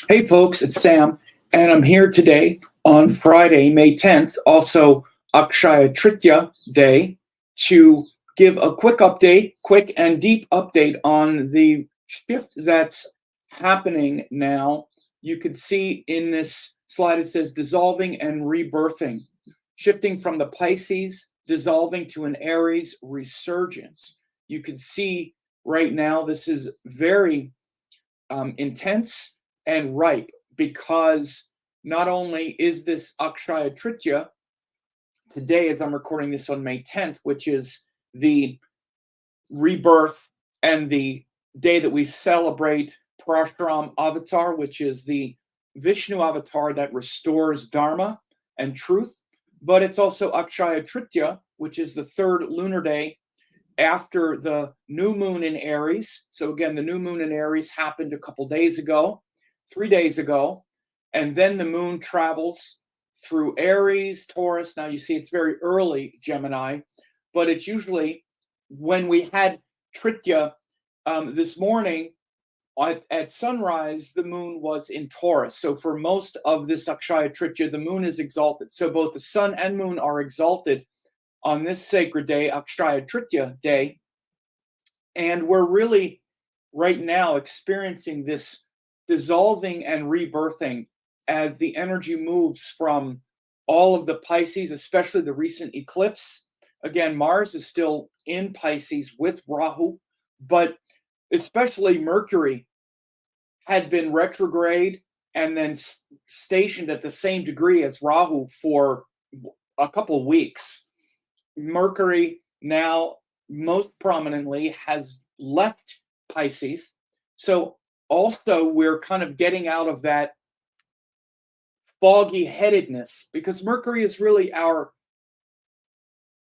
Hey folks, it's Sam, and I'm here today on Friday, May 10th, also Akshaya Tritiya Day, to give a quick and deep update on the shift that's happening now. You could see in this slide it says dissolving and rebirthing, shifting from the Pisces, dissolving to an Aries resurgence. You could see right now this is very intense and ripe, because not only is this Akshaya Tritiya today, as I'm recording this on May 10th, which is the rebirth and the day that we celebrate Parashuram Avatar, which is the Vishnu avatar that restores Dharma and truth, but it's also Akshaya Tritiya, which is the third lunar day after the new moon in Aries. So again, the new moon in Aries happened a couple days ago, 3 days ago, and then the moon travels through Aries, Taurus. Now you see it's very early Gemini, but it's usually when we had Tritiya this morning at sunrise, the moon was in Taurus. So for most of this Akshaya Tritiya, the moon is exalted. So both the sun and moon are exalted on this sacred day, Akshaya Tritiya day. And we're really right now experiencing this dissolving and rebirthing as the energy moves from all of the Pisces, especially the recent eclipse. Again, Mars is still in Pisces with Rahu, but especially Mercury had been retrograde and then stationed at the same degree as Rahu for a couple weeks. Mercury now most prominently has left Pisces. So also we're kind of getting out of that foggy headedness, because Mercury is really our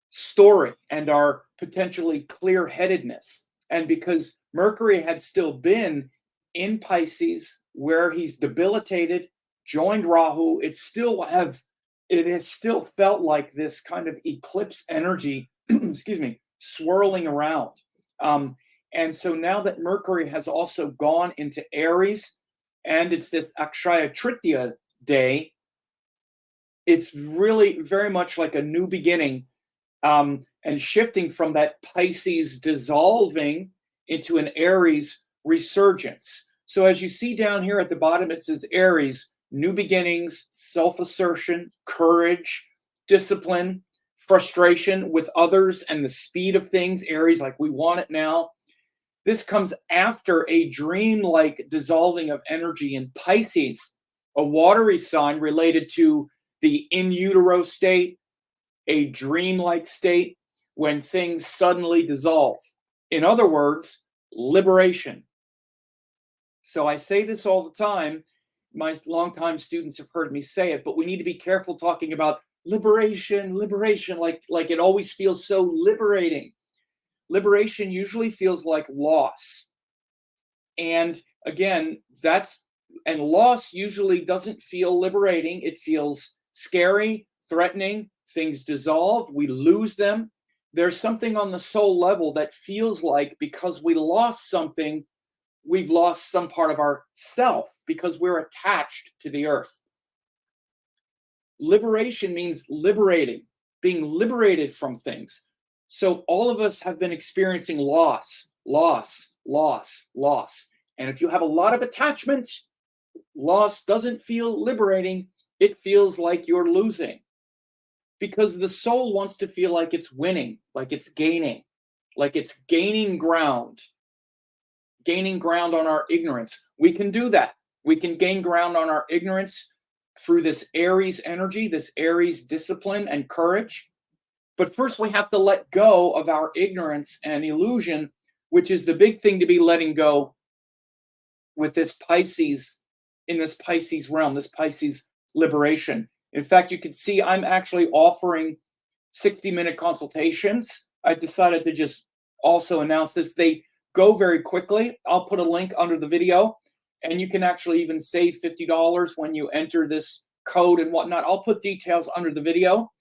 story and our potentially clear headedness. And because Mercury had still been in Pisces, where he's debilitated, joined Rahu, it has still felt like this kind of eclipse energy, excuse me, swirling around. And so now that Mercury has also gone into Aries, and it's this Akshaya Tritiya day, it's really very much like a new beginning, and shifting from that Pisces dissolving into an Aries resurgence. So as you see down here at the bottom, it says Aries, new beginnings, self-assertion, courage, discipline, frustration with others, and the speed of things. Aries, like we want it now. This comes after a dream-like dissolving of energy in Pisces, a watery sign related to the in utero state, a dream-like state when things suddenly dissolve. In other words, liberation. So I say this all the time. My longtime students have heard me say it, but we need to be careful talking about liberation, like it always feels so liberating. Liberation usually feels like loss. And again, loss usually doesn't feel liberating. It feels scary, threatening. Things dissolve, we lose them. There's something on the soul level that feels like, because we lost something, we've lost some part of our self, because we're attached to the earth. Liberation means liberating, being liberated from things. So all of us have been experiencing loss. And if you have a lot of attachment, loss doesn't feel liberating. It feels like you're losing, because the soul wants to feel like it's winning, like it's gaining ground on our ignorance. We can do that. We can gain ground on our ignorance through this Aries energy, this Aries discipline and courage. But first we have to let go of our ignorance and illusion, which is the big thing to be letting go with this Pisces, in this Pisces realm, this Pisces liberation. In fact, you can see I'm actually offering 60-minute consultations. I decided to just also announce this. They go very quickly. I'll put a link under the video, and you can actually even save $50 when you enter this code and whatnot. I'll put details under the video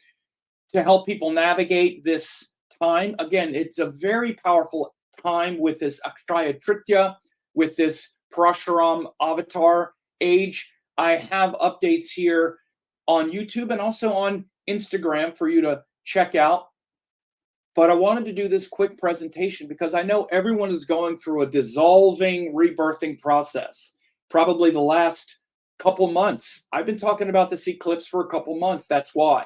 to help people navigate this time. Again, it's a very powerful time with this Akshaya Tritiya, with this Parashuram avatar, age. I have updates here on YouTube and also on Instagram for you to check out. But I wanted to do this quick presentation because I know everyone is going through a dissolving, rebirthing process. Probably the last couple months. I've been talking about this eclipse for a couple months. That's why.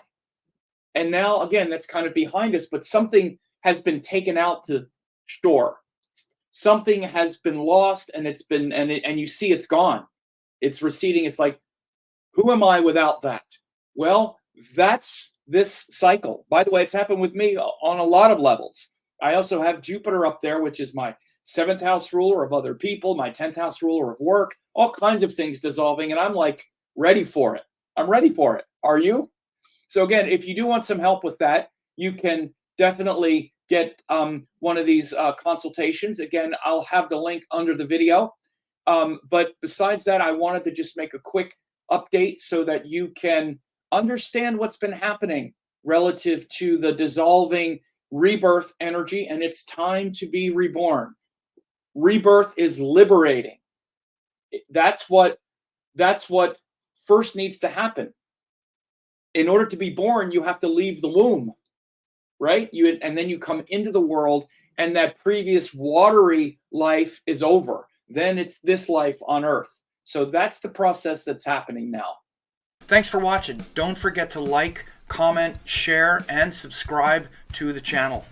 And now, again, that's kind of behind us, but something has been taken out to shore. Something has been lost, and it's been, and you see it's gone. It's receding. It's like, who am I without that? Well, that's this cycle. By the way, it's happened with me on a lot of levels. I also have Jupiter up there, which is my 7th house ruler of other people, my 10th house ruler of work, all kinds of things dissolving. And I'm like, ready for it. I'm ready for it. Are you? So again, if you do want some help with that, you can definitely get one of these consultations. Again, I'll have the link under the video. But besides that, I wanted to just make a quick update so that you can understand what's been happening relative to the dissolving rebirth energy, and it's time to be reborn. Rebirth is liberating. That's what first needs to happen. In order to be born, you have to leave the womb, right? And then you come into the world, and that previous watery life is over. Then it's this life on Earth. So that's the process that's happening now. Thanks for watching. Don't forget to like, comment, share, and subscribe to the channel.